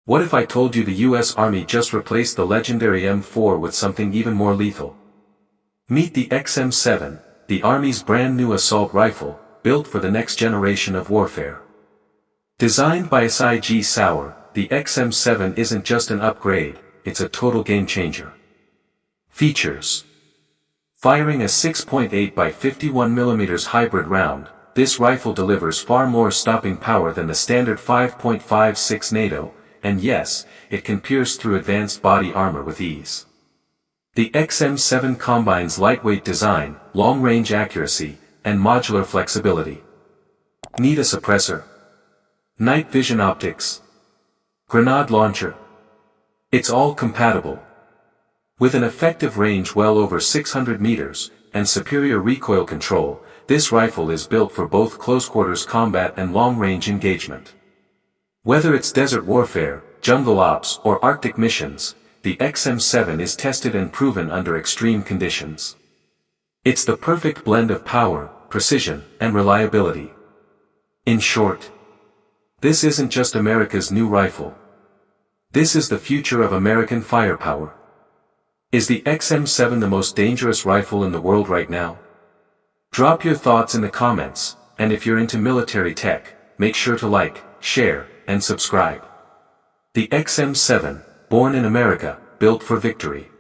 What if I told you the US Army just replaced the legendary M4 with something even more lethal? Meet the XM7, the Army's brand new assault rifle, built for the next generation of warfare. Designed by SIG Sauer, the XM7 isn't just an upgrade, it's a total game changer. Features: firing a 6.8 by 51mm hybrid round, this rifle delivers far more stopping power than the standard 5.56 NATO, and yes, it can pierce through advanced body armor with ease. The XM7 combines lightweight design, long-range accuracy, and modular flexibility. Need a suppressor? Night vision optics? Grenade launcher? It's all compatible. With an effective range well over 600 meters, and superior recoil control, this rifle is built for both close-quarters combat and long-range engagement. Whether it's desert warfare, jungle ops, or Arctic missions, the XM7 is tested and proven under extreme conditions. It's the perfect blend of power, precision, and reliability. In short, this isn't just America's new rifle. This is the future of American firepower. Is the XM7 the most dangerous rifle in the world right now? Drop your thoughts in the comments, and if you're into military tech, make sure to like, share, and subscribe. The XM7, born in America, built for victory.